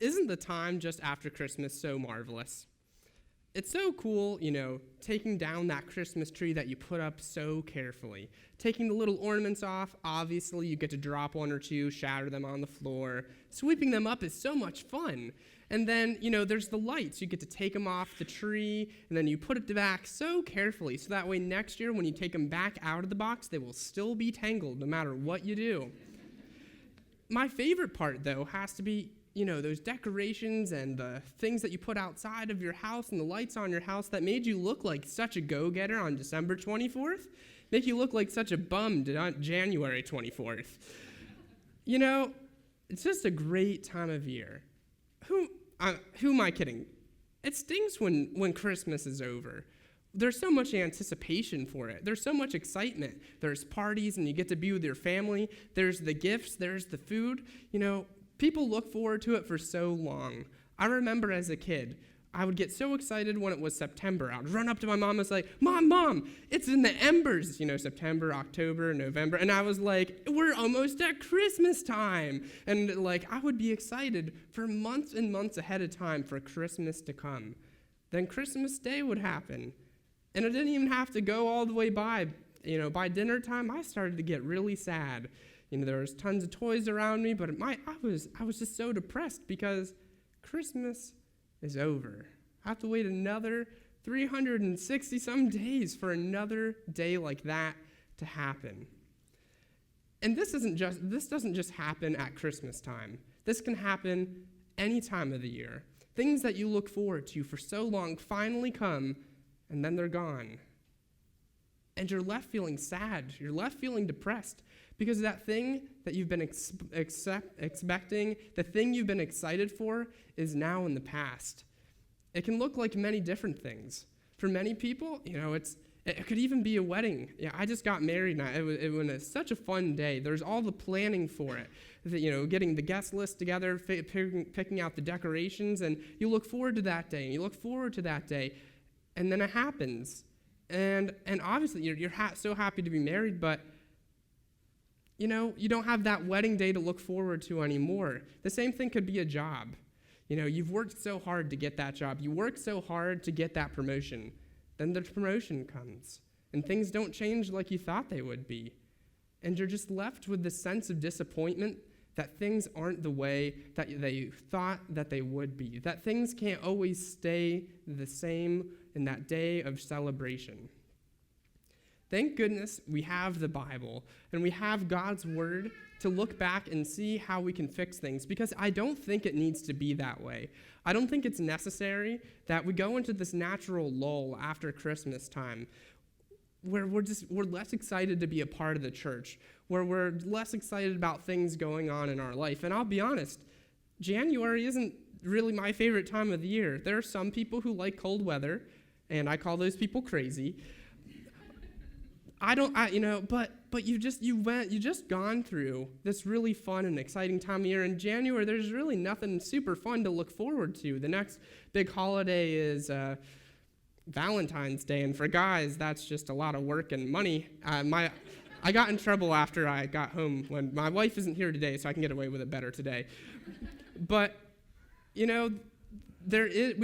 isn't the time just after Christmas so marvelous? It's so cool, taking down that Christmas tree that you put up so carefully. Taking the little ornaments off, obviously you get to drop one or two, shatter them on the floor. Sweeping them up is so much fun. And then, there's the lights. You get to take them off the tree, and then you put it back so carefully, so that way next year when you take them back out of the box, they will still be tangled no matter what you do. My favorite part, though, has to be those decorations and the things that you put outside of your house and the lights on your house that made you look like such a go-getter on December 24th, make you look like such a bum on January 24th. It's just a great time of year. Who am I kidding? It stings when Christmas is over. There's so much anticipation for it. There's so much excitement. There's parties and you get to be with your family. There's the gifts. There's the food. People look forward to it for so long. I remember as a kid, I would get so excited when it was September. I would run up to my mom and say, Mom, it's in the embers, September, October, November. And I was like, we're almost at Christmas time. And I would be excited for months and months ahead of time for Christmas to come. Then Christmas Day would happen. And it didn't even have to go all the way by. By dinner time, I started to get really sad. There was tons of toys around me, but I was just so depressed because Christmas is over. I have to wait another 360-some days for another day like that to happen. And this doesn't just happen at Christmas time. This can happen any time of the year. Things that you look forward to for so long finally come, and then they're gone. And you're left feeling sad. You're left feeling depressed. Because that thing that you've been expecting, the thing you've been excited for, is now in the past. It can look like many different things. For many people, it could even be a wedding. Yeah, I just got married, and it was such a fun day. There's all the planning for it. Getting the guest list together, picking out the decorations, and you look forward to that day, and you look forward to that day, and then it happens. And obviously, you're so happy to be married, but you don't have that wedding day to look forward to anymore. The same thing could be a job. You've worked so hard to get that job. You worked so hard to get that promotion. Then the promotion comes, and things don't change like you thought they would be. And you're just left with this sense of disappointment that things aren't the way that they thought that they would be, that things can't always stay the same in that day of celebration. Thank goodness we have the Bible and we have God's Word to look back and see how we can fix things, because I don't think it needs to be that way. I don't think it's necessary that we go into this natural lull after Christmas time where we're less excited to be a part of the church, where we're less excited about things going on in our life. And I'll be honest, January isn't really my favorite time of the year. There are some people who like cold weather, and I call those people crazy. But you just gone through this really fun and exciting time of year. In January, there's really nothing super fun to look forward to. The next big holiday is Valentine's Day, and for guys, that's just a lot of work and money. I got in trouble after I got home when my wife isn't here today, so I can get away with it better today. But we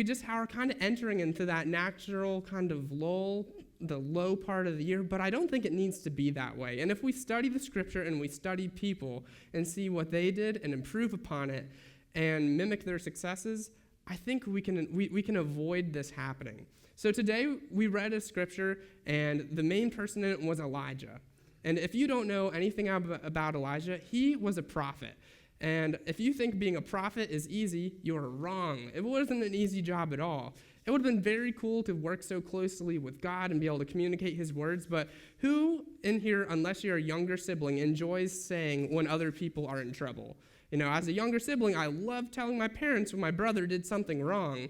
just are kind of entering into that natural kind of lull, the low part of the year, but I don't think it needs to be that way. And if we study the scripture and we study people and see what they did and improve upon it and mimic their successes, I think we can avoid this happening. So today we read a scripture, and the main person in it was Elijah. And if you don't know anything about Elijah, he was a prophet. And if you think being a prophet is easy, you're wrong. It wasn't an easy job at all. It would have been very cool to work so closely with God and be able to communicate his words, but who in here, unless you're a younger sibling, enjoys saying when other people are in trouble? As a younger sibling, I love telling my parents when my brother did something wrong,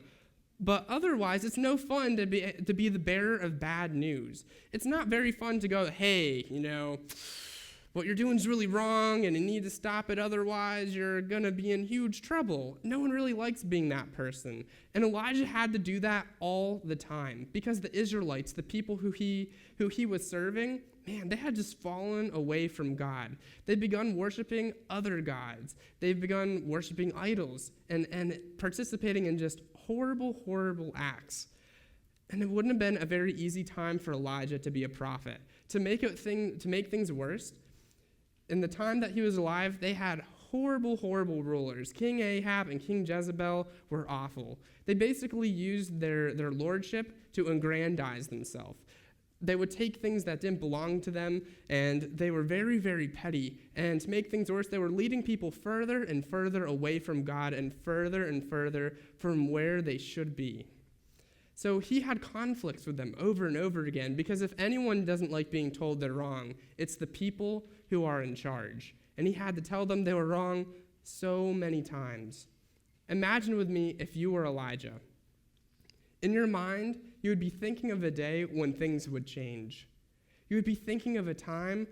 but otherwise, it's no fun to be the bearer of bad news. It's not very fun to go, hey, What you're doing is really wrong, and you need to stop it, otherwise you're going to be in huge trouble. No one really likes being that person. And Elijah had to do that all the time because the Israelites, the people who he was serving, man, they had just fallen away from God. They'd begun worshiping other gods. They've begun worshiping idols and participating in just horrible, horrible acts. And it wouldn't have been a very easy time for Elijah to be a prophet. To make things worse, in the time that he was alive, they had horrible, horrible rulers. King Ahab and King Jezebel were awful. They basically used their lordship to aggrandize themselves. They would take things that didn't belong to them, and they were very, very petty. And to make things worse, they were leading people further and further away from God and further from where they should be. So he had conflicts with them over and over again, because if anyone doesn't like being told they're wrong, it's the people who are in charge. And he had to tell them they were wrong so many times. Imagine with me if you were Elijah. In your mind, you would be thinking of a day when things would change. You would be thinking of a time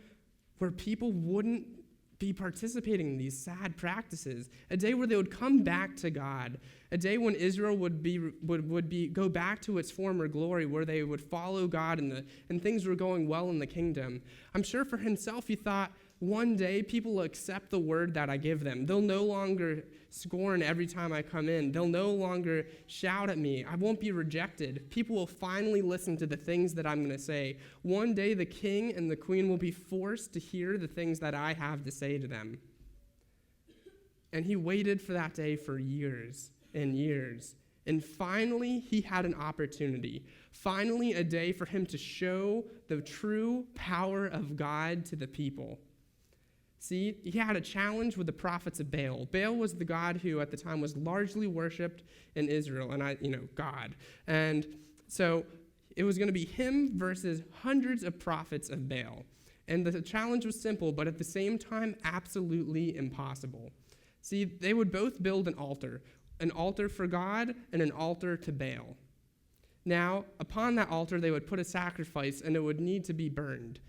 where people wouldn't be participating in these sad practices, a day where they would come back to God, a day when Israel would go back to its former glory, where they would follow God and things were going well in the kingdom. I'm sure for himself he thought, one day people will accept the word that I give them. They'll no longer scorn every time I come in. They'll no longer shout at me. I won't be rejected. People will finally listen to the things that I'm going to say. One day the king and the queen will be forced to hear the things that I have to say to them. And he waited for that day for years and years. And finally, he had an opportunity. Finally, a day for him to show the true power of God to the people. See, he had a challenge with the prophets of Baal. Baal was the god who at the time was largely worshipped in Israel, and God. And so it was going to be him versus hundreds of prophets of Baal. And the challenge was simple, but at the same time, absolutely impossible. See, they would both build an altar for God and an altar to Baal. Now, upon that altar, they would put a sacrifice, and it would need to be burned.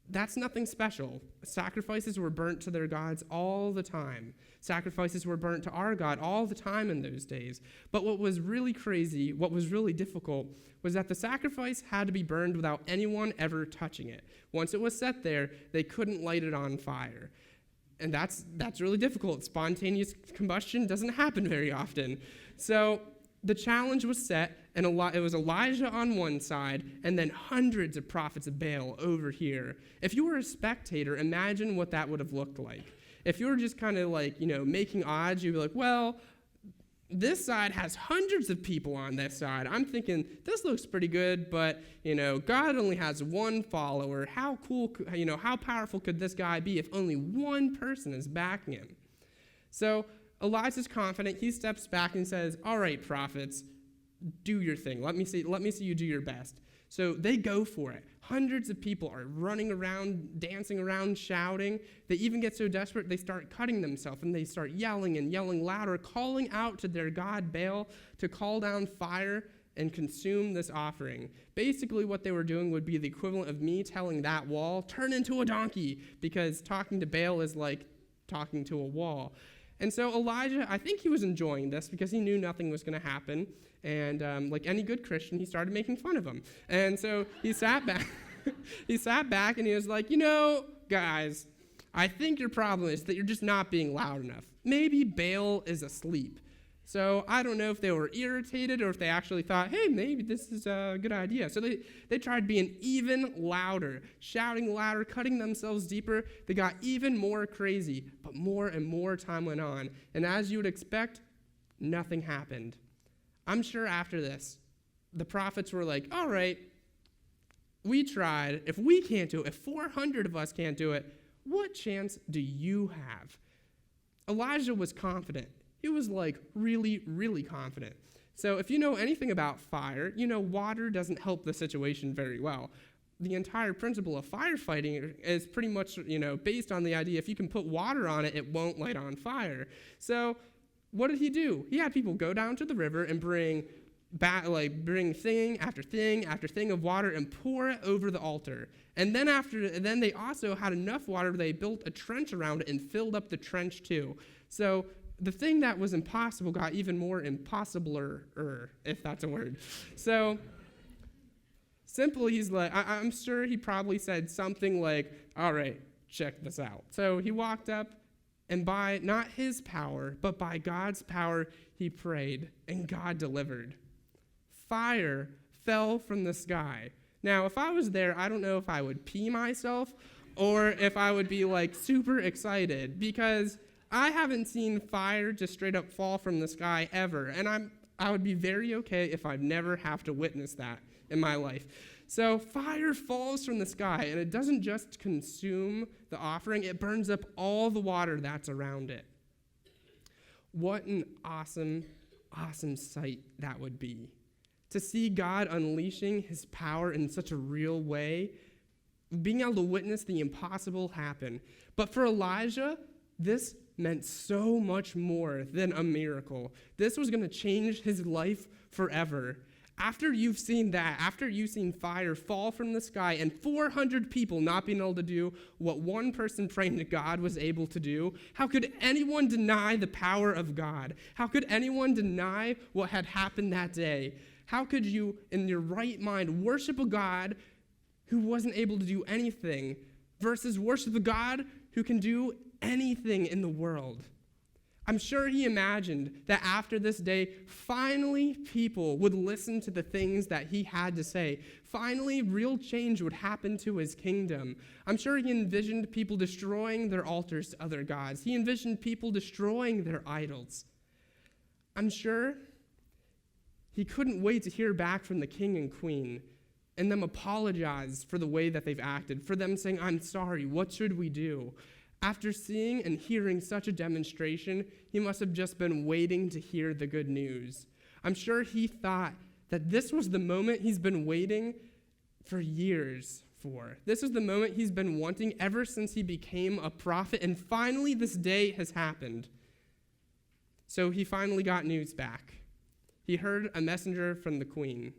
That's nothing special. Sacrifices were burnt to their gods all the time. Sacrifices were burnt to our God all the time in those days. But what was really crazy, what was really difficult, was that the sacrifice had to be burned without anyone ever touching it. Once it was set there, they couldn't light it on fire. And that's really difficult. Spontaneous combustion doesn't happen very often. So the challenge was set, and it was Elijah on one side, and then hundreds of prophets of Baal over here. If you were a spectator, imagine what that would have looked like. If you were just kind of making odds, you'd be like, well, this side has hundreds of people on this side. I'm thinking, this looks pretty good, but, God only has one follower. How cool, how powerful could this guy be if only one person is backing him? So Elijah's confident. He steps back and says, all right, prophets, do your thing. Let me see you do your best. So they go for it. Hundreds of people are running around, dancing around, shouting. They even get so desperate they start cutting themselves, and they start yelling and yelling louder, calling out to their god Baal to call down fire and consume this offering. Basically what they were doing would be the equivalent of me telling that wall, turn into a donkey, because talking to Baal is like talking to a wall. And so Elijah, I think he was enjoying this because he knew nothing was going to happen. And like any good Christian, he started making fun of him. And so he sat back. He sat back and he was like, guys, I think your problem is that you're just not being loud enough. Maybe Baal is asleep. So I don't know if they were irritated or if they actually thought, hey, maybe this is a good idea. So they tried being even louder, shouting louder, cutting themselves deeper. They got even more crazy, but more and more time went on. And as you would expect, nothing happened. I'm sure after this, the prophets were like, all right, we tried. If we can't do it, if 400 of us can't do it, what chance do you have? Elijah was confident. He was really, really confident. So if you know anything about fire, water doesn't help the situation very well. The entire principle of firefighting is pretty much, based on the idea if you can put water on it, it won't light on fire. So what did he do? He had people go down to the river and bring bring thing after thing after thing of water and pour it over the altar. And then they also had enough water, they built a trench around it and filled up the trench too. So the thing that was impossible got even more impossibler, if that's a word. So simply, he's like, I'm sure he probably said something like, all right, check this out. So he walked up, and by not his power, but by God's power, he prayed, and God delivered. Fire fell from the sky. Now, if I was there, I don't know if I would pee myself or if I would be like super excited, because I haven't seen fire just straight up fall from the sky ever, and I would be very okay if I never have to witness that in my life. So fire falls from the sky, and it doesn't just consume the offering, it burns up all the water that's around it. What an awesome, awesome sight that would be. To see God unleashing his power in such a real way, being able to witness the impossible happen. But for Elijah, this meant so much more than a miracle. This was going to change his life forever. After you've seen that, after you've seen fire fall from the sky and 400 people not being able to do what one person praying to God was able to do, how could anyone deny the power of God? How could anyone deny what had happened that day? How could you, in your right mind, worship a God who wasn't able to do anything versus worship a God who can do anything in the world? I'm sure he imagined that after this day, finally people would listen to the things that he had to say. Finally, real change would happen to his kingdom. I'm sure he envisioned people destroying their altars to other gods. He envisioned people destroying their idols. I'm sure he couldn't wait to hear back from the king and queen and them apologize for the way that they've acted, for them saying, I'm sorry, what should we do? After seeing and hearing such a demonstration, he must have just been waiting to hear the good news. I'm sure he thought that this was the moment he's been waiting for years for. This is the moment he's been wanting ever since he became a prophet, and finally this day has happened. So he finally got news back. He heard a messenger from the queen.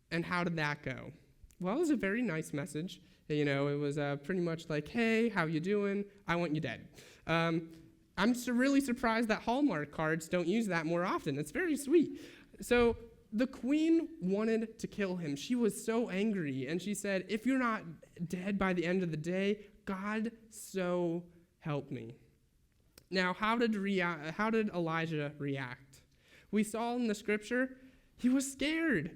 And how did that go? Well, it was a very nice message. You know, it was pretty much like, hey, how you doing? I want you dead. I'm really surprised that Hallmark cards don't use that more often. It's very sweet. So the queen wanted to kill him. She was so angry, and she said, if you're not dead by the end of the day, God so help me. Now, how did Elijah react? We saw in the scripture, he was scared.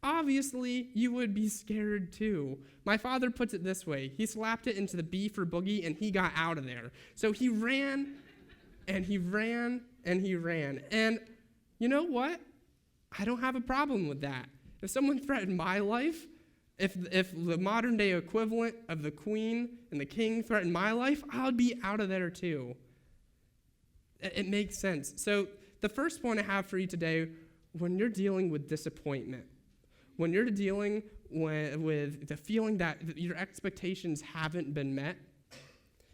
Obviously, you would be scared too. My father puts it this way. He slapped it into the B for boogie, and he got out of there. So he ran, and he ran, and he ran. And you know what? I don't have a problem with that. If someone threatened my life, if the modern-day equivalent of the queen and the king threatened my life, I would be out of there too. It makes sense. So the first point I have for you today, when you're dealing with disappointment, when you're dealing with the feeling that your expectations haven't been met,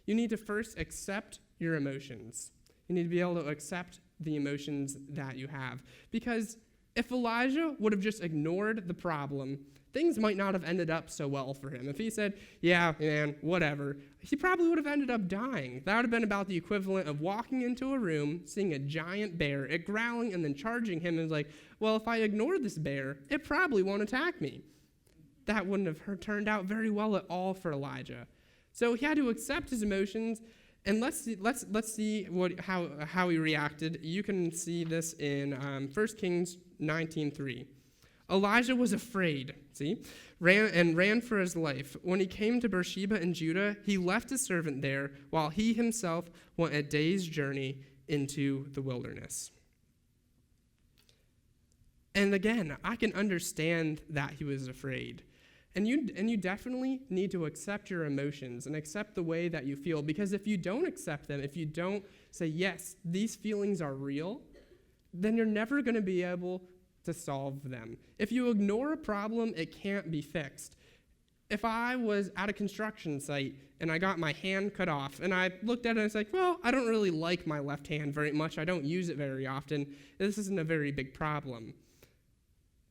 you need to first accept your emotions. You need to be able to accept the emotions that you have. Because if Elijah would have just ignored the problem, things might not have ended up so well for him. If he said, yeah, man, whatever, he probably would have ended up dying. That would have been about the equivalent of walking into a room, seeing a giant bear, it growling, and then charging him, and like, well, if I ignore this bear, it probably won't attack me. That wouldn't have turned out very well at all for Elijah. So he had to accept his emotions, and let's see how he reacted. You can see this in 1 Kings 19:3. Elijah was afraid, ran for his life. When he came to Beersheba in Judah, he left his servant there while he himself went a day's journey into the wilderness. And again, I can understand that he was afraid. And you definitely need to accept your emotions and accept the way that you feel, because if you don't accept them, if you don't say, yes, these feelings are real, then you're never going to be able to solve them. If you ignore a problem, it can't be fixed. If I was at a construction site and I got my hand cut off and I looked at it and I was like, well, I don't really like my left hand very much. I don't use it very often. This isn't a very big problem.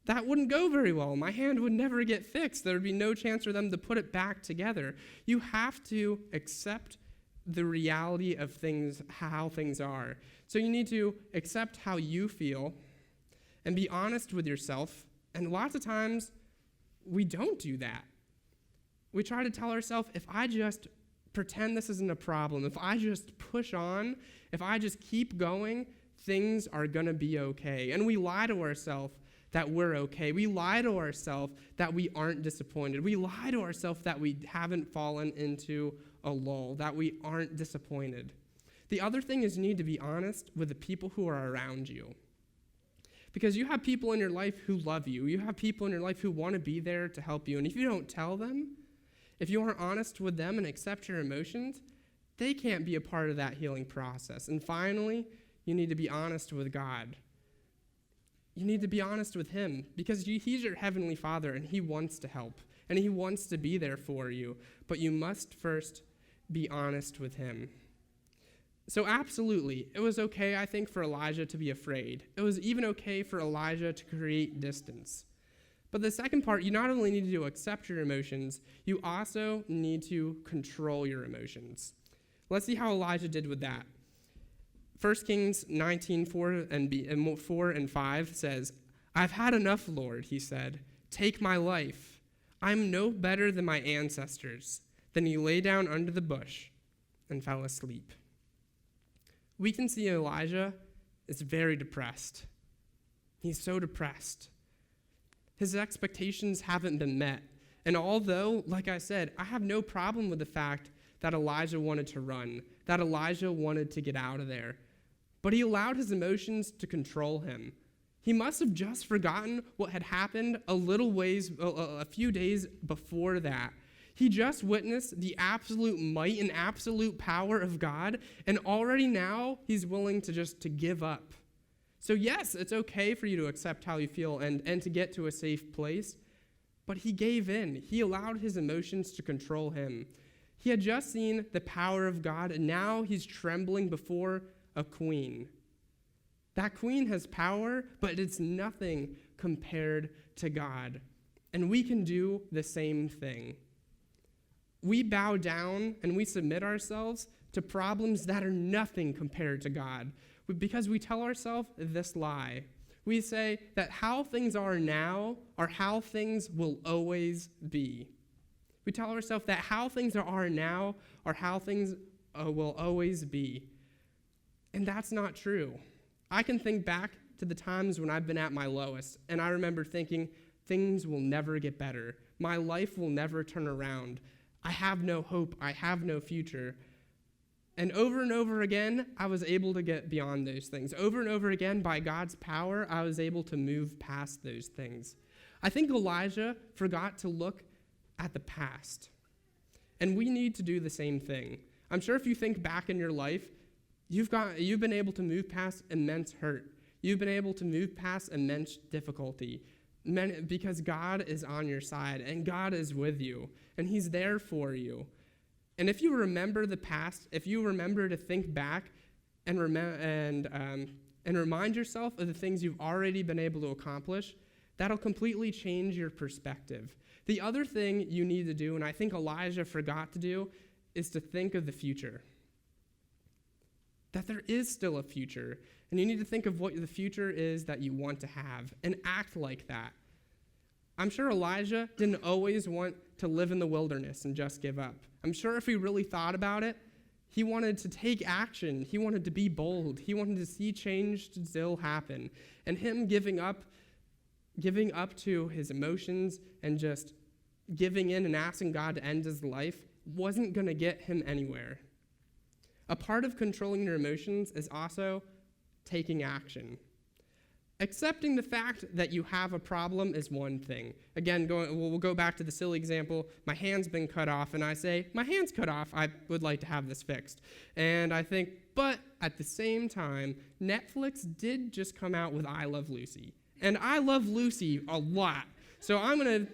that wouldn't go very well. My hand would never get fixed. There would be no chance for them to put it back together. You have to accept the reality of things, how things are. So you need to accept how you feel and be honest with yourself. And lots of times, we don't do that. We try to tell ourselves, if I just pretend this isn't a problem, if I just push on, if I just keep going, things are going to be okay. And we lie to ourselves that we're okay. We lie to ourselves that we aren't disappointed. We lie to ourselves that we haven't fallen into a lull, that we aren't disappointed. The other thing is you need to be honest with the people who are around you. Because you have people in your life who love you. You have people in your life who want to be there to help you. And if you don't tell them, if you aren't honest with them and accept your emotions, they can't be a part of that healing process. And finally, you need to be honest with God. You need to be honest with him because he's your heavenly Father and he wants to help and he wants to be there for you. But you must first be honest with him. So absolutely, it was okay, I think, for Elijah to be afraid. It was even okay for Elijah to create distance. But the second part, you not only need to accept your emotions, you also need to control your emotions. Let's see how Elijah did with that. 1 Kings 19:4 4 and 5 says, "I've had enough, Lord," he said. "Take my life. I'm no better than my ancestors." Then he lay down under the bush and fell asleep. We can see Elijah is very depressed. He's so depressed. His expectations haven't been met. And although, like I said, I have no problem with the fact that Elijah wanted to run, that Elijah wanted to get out of there, but he allowed his emotions to control him. He must have just forgotten what had happened a few days before that. He just witnessed the absolute might and absolute power of God, and already now he's willing to give up. So yes, it's okay for you to accept how you feel and to get to a safe place, but he gave in. He allowed his emotions to control him. He had just seen the power of God, and now he's trembling before a queen. That queen has power, but it's nothing compared to God. And we can do the same thing. We bow down and we submit ourselves to problems that are nothing compared to God because we tell ourselves this lie. We say that how things are now are how things will always be. We tell ourselves that how things are now are how things will always be. And that's not true. I can think back to the times when I've been at my lowest, and I remember thinking, things will never get better. My life will never turn around. I have no hope. I have no future. And over again, I was able to get beyond those things. Over and over again, by God's power, I was able to move past those things. I think Elijah forgot to look at the past. And we need to do the same thing. I'm sure if you think back in your life, you've been able to move past immense hurt. You've been able to move past immense difficulty because God is on your side and God is with you and he's there for you. And if you remember the past, if you remember to think back and remind yourself of the things you've already been able to accomplish, that'll completely change your perspective. The other thing you need to do, and I think Elijah forgot to do, is to think of the future. That there is still a future, and you need to think of what the future is that you want to have and act like that. I'm sure Elijah didn't always want to live in the wilderness and just give up. I'm sure if he really thought about it, he wanted to take action. He wanted to be bold. He wanted to see change still happen. And him giving up to his emotions and just giving in and asking God to end his life wasn't going to get him anywhere. A part of controlling your emotions is also taking action. Accepting the fact that you have a problem is one thing. Again, we'll go back to the silly example. My hand's been cut off, and I say, my hand's cut off. I would like to have this fixed. And I think, but at the same time, Netflix did just come out with I Love Lucy. And I love Lucy a lot. So I'm going to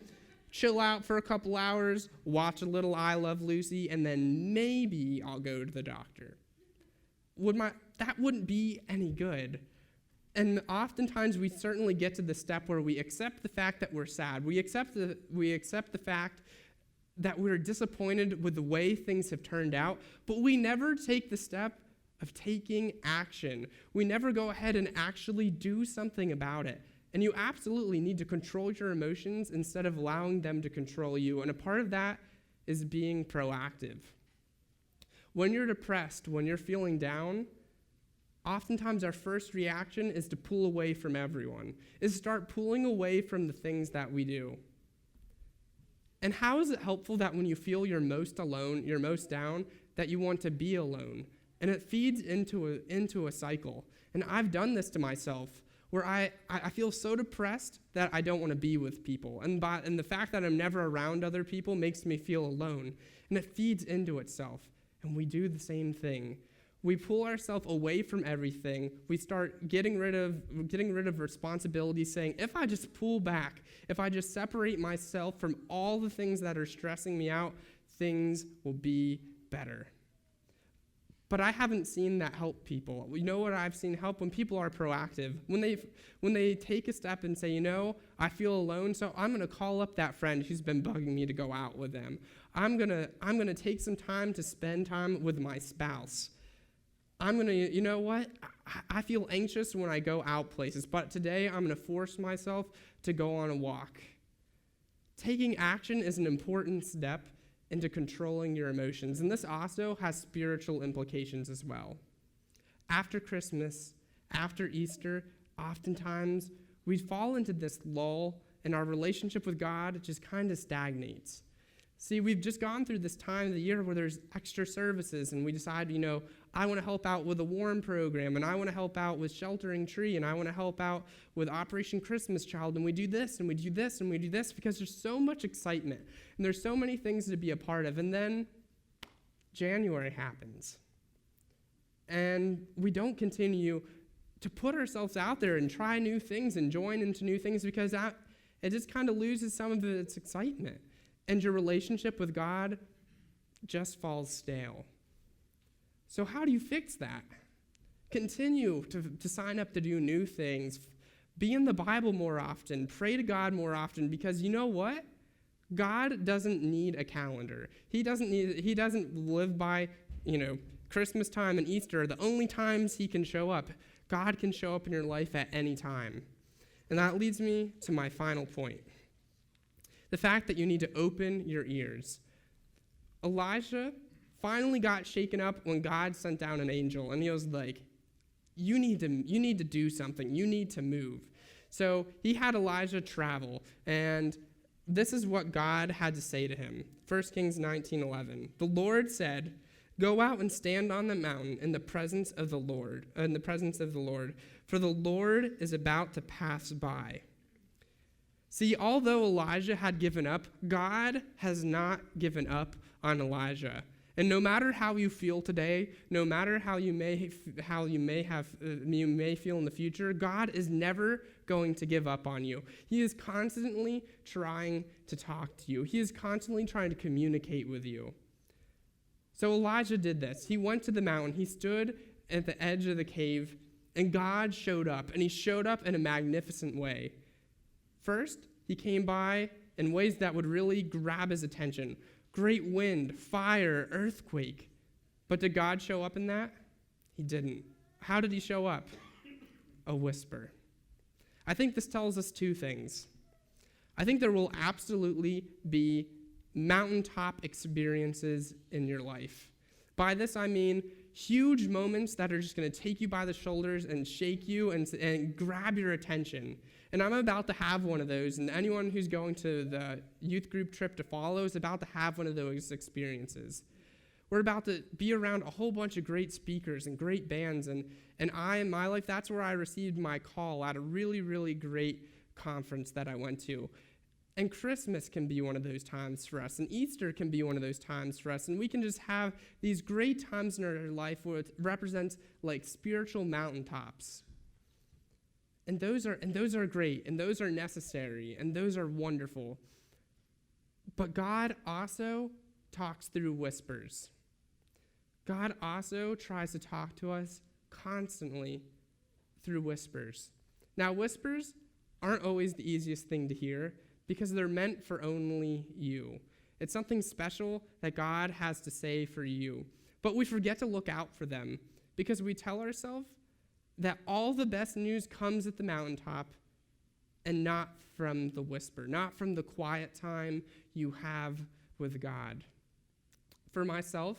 chill out for a couple hours, watch a little I Love Lucy, and then maybe I'll go to the doctor. That wouldn't be any good. And oftentimes we certainly get to the step where we accept the fact that we're sad. We accept the fact that we're disappointed with the way things have turned out, but we never take the step of taking action. We never go ahead and actually do something about it. And you absolutely need to control your emotions instead of allowing them to control you. And a part of that is being proactive. When you're depressed, when you're feeling down, oftentimes our first reaction is to pull away from everyone, is start pulling away from the things that we do. And how is it helpful that when you feel you're most alone, you're most down, that you want to be alone? And it feeds into a cycle. And I've done this to myself, where I feel so depressed that I don't want to be with people. And the fact that I'm never around other people makes me feel alone. And it feeds into itself. And we do the same thing. We pull ourselves away from everything. We start getting rid of responsibility, saying, if I just pull back, if I just separate myself from all the things that are stressing me out, things will be better. But I haven't seen that help people. You know what I've seen help? When people are proactive. When they take a step and say, I feel alone, so I'm going to call up that friend who's been bugging me to go out with them. I'm gonna take some time to spend time with my spouse. I'm going to, I feel anxious when I go out places, but today I'm going to force myself to go on a walk. Taking action is an important step into controlling your emotions, and this also has spiritual implications as well. After Christmas, after Easter, oftentimes we fall into this lull, and our relationship with God just kind of stagnates. See, we've just gone through this time of the year where there's extra services, and we decide, I want to help out with a warm program, and I want to help out with Sheltering Tree, and I want to help out with Operation Christmas Child, and we do this, and we do this, and we do this, because there's so much excitement, and there's so many things to be a part of. And then January happens, and we don't continue to put ourselves out there and try new things and join into new things, because it just kind of loses some of its excitement. And your relationship with God just falls stale. So how do you fix that? Continue to sign up to do new things. Be in the Bible more often. Pray to God more often, because you know what? God doesn't need a calendar. He doesn't live by, Christmas time and Easter are the only times he can show up. God can show up in your life at any time. And that leads me to my final point. The fact that you need to open your ears. Elijah finally got shaken up when God sent down an angel, and he was like, you need to do something. You need to move. So he had Elijah travel, and this is what God had to say to him. 1 Kings 19:11. The Lord said, "Go out and stand on the mountain in the presence of the Lord, for the Lord is about to pass by." See, although Elijah had given up, God has not given up on Elijah. And no matter how you feel today, no matter how you may feel in the future, God is never going to give up on you. He is constantly trying to talk to you. He is constantly trying to communicate with you. So Elijah did this. He went to the mountain. He stood at the edge of the cave, and God showed up, and he showed up in a magnificent way. First, he came by in ways that would really grab his attention. Great wind, fire, earthquake. But did God show up in that? He didn't. How did he show up? A whisper. I think this tells us two things. I think there will absolutely be mountaintop experiences in your life. By this I mean huge moments that are just going to take you by the shoulders and shake you and grab your attention. And I'm about to have one of those, and anyone who's going to the youth group trip to follow is about to have one of those experiences. We're about to be around a whole bunch of great speakers and great bands, and in my life, that's where I received my call at a really, really great conference that I went to. And Christmas can be one of those times for us, and Easter can be one of those times for us, and we can just have these great times in our life where it represents like spiritual mountaintops. And those are great, and those are necessary, and those are wonderful. But God also talks through whispers. God also tries to talk to us constantly through whispers. Now, whispers aren't always the easiest thing to hear because they're meant for only you. It's something special that God has to say for you. But we forget to look out for them because we tell ourselves that all the best news comes at the mountaintop and not from the whisper, not from the quiet time you have with God. For myself,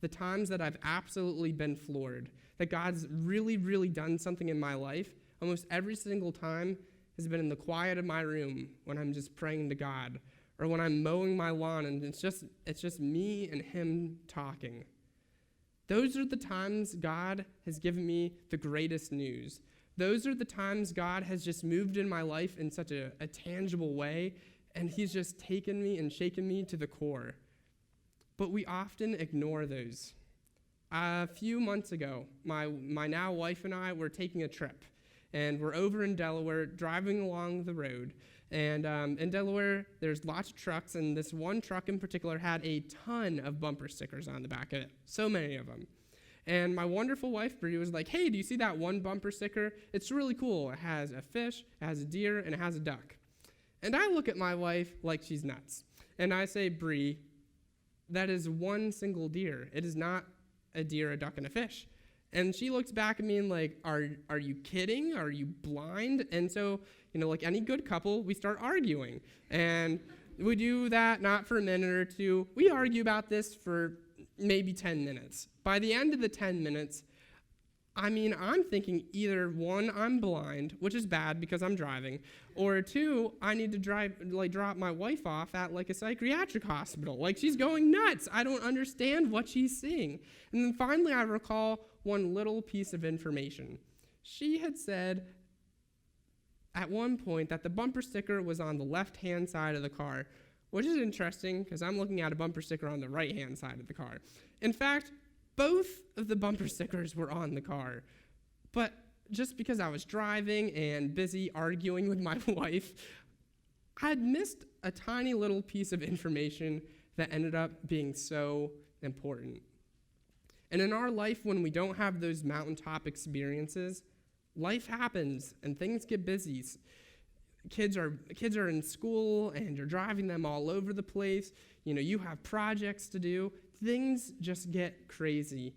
the times that I've absolutely been floored, that God's really, really done something in my life, almost every single time has been in the quiet of my room when I'm just praying to God, or when I'm mowing my lawn and it's just me and him talking. Those are the times God has given me the greatest news. Those are the times God has just moved in my life in such a tangible way, and he's just taken me and shaken me to the core. But we often ignore those. A few months ago, my now wife and I were taking a trip, and we're over in Delaware, driving along the road. And in Delaware, there's lots of trucks, and this one truck in particular had a ton of bumper stickers on the back of it, so many of them. And my wonderful wife, Brie, was like, hey, do you see that one bumper sticker? It's really cool. It has a fish, it has a deer, and it has a duck. And I look at my wife like she's nuts. And I say, Brie, that is one single deer. It is not a deer, a duck, and a fish. And she looks back at me and like, are you kidding? Are you blind? And so, like any good couple, we start arguing. And we do that not for a minute or two. We argue about this for maybe 10 minutes. By the end of the 10 minutes, I'm thinking either one, I'm blind, which is bad because I'm driving, or two, I need to drop my wife off at a psychiatric hospital. She's going nuts. I don't understand what she's seeing. And then finally I recall one little piece of information. She had said at one point that the bumper sticker was on the left-hand side of the car, which is interesting because I'm looking at a bumper sticker on the right-hand side of the car. In fact, both of the bumper stickers were on the car, but just because I was driving and busy arguing with my wife, I had missed a tiny little piece of information that ended up being so important. And in our life, when we don't have those mountaintop experiences, life happens and things get busy. Kids are in school and you're driving them all over the place. You have projects to do. Things just get crazy.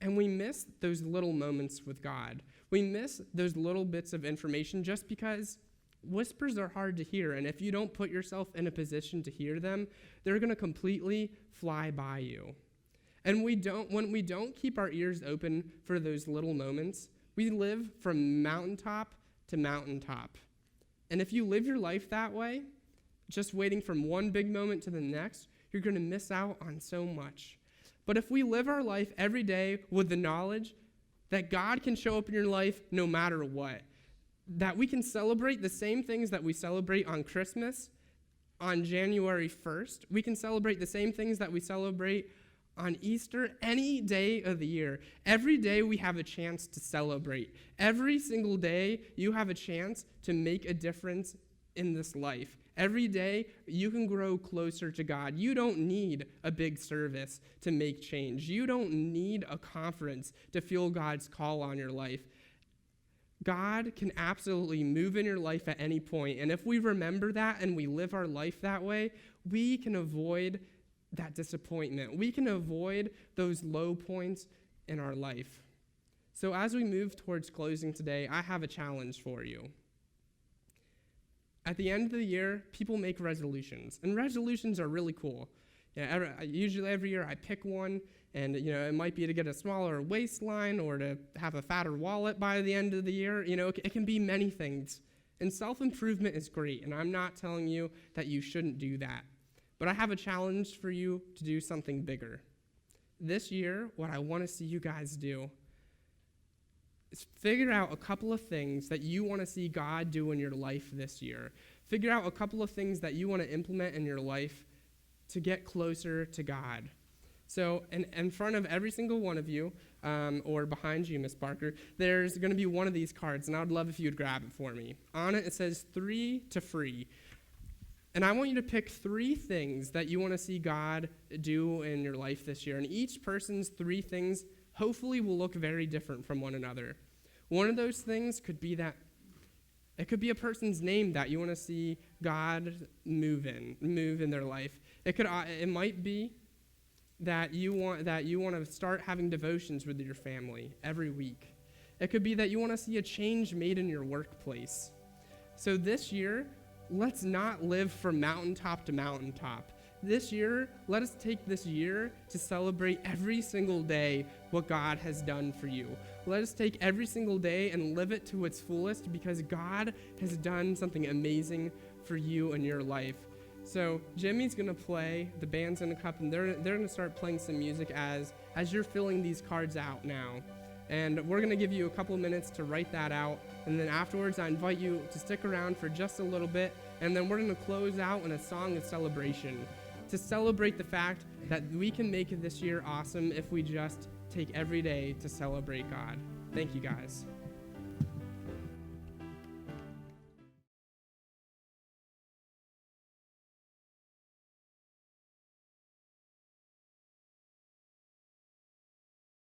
And we miss those little moments with God. We miss those little bits of information just because whispers are hard to hear. And if you don't put yourself in a position to hear them, they're going to completely fly by you. And when we don't keep our ears open for those little moments, we live from mountaintop to mountaintop. And if you live your life that way, just waiting from one big moment to the next, you're going to miss out on so much. But if we live our life every day with the knowledge that God can show up in your life no matter what, that we can celebrate the same things that we celebrate on Christmas on January 1st, we can celebrate the same things that we celebrate on Easter any day of the year. Every day we have a chance to celebrate. Every single day you have a chance to make a difference in this life. Every day you can grow closer to God. You don't need a big service to make change. You don't need a conference to feel God's call on your life. God can absolutely move in your life at any point. And if we remember that and we live our life that way, we can avoid that disappointment. We can avoid those low points in our life. So as we move towards closing today, I have a challenge for you. At the end of the year, people make resolutions, and resolutions are really cool. Usually every year I pick one, and it might be to get a smaller waistline or to have a fatter wallet by the end of the year. It can be many things. And self-improvement is great, and I'm not telling you that you shouldn't do that. But I have a challenge for you to do something bigger. This year, what I want to see you guys do is figure out a couple of things that you want to see God do in your life this year. Figure out a couple of things that you want to implement in your life to get closer to God. So in front of every single one of you, or behind you, Miss Barker, there's going to be one of these cards, and I would love if you would grab it for me. On it, it says 3 to free. And I want you to pick 3 things that you want to see God do in your life this year. And each person's 3 things hopefully will look very different from one another. One of those things could be that it could be a person's name that you want to see God move in their life. It might be that you want to start having devotions with your family every week. It could be that you want to see a change made in your workplace. So this year, let's not live from mountaintop to mountaintop. This year, let us take this year to celebrate every single day what God has done for you. Let us take every single day and live it to its fullest because God has done something amazing for you in your life. So Jimmy's going to play, the band's going to come, and they're going to start playing some music as you're filling these cards out now. And we're going to give you a couple minutes to write that out. And then afterwards, I invite you to stick around for just a little bit. And then we're going to close out in a song of celebration to celebrate the fact that we can make this year awesome if we just take every day to celebrate God. Thank you, guys.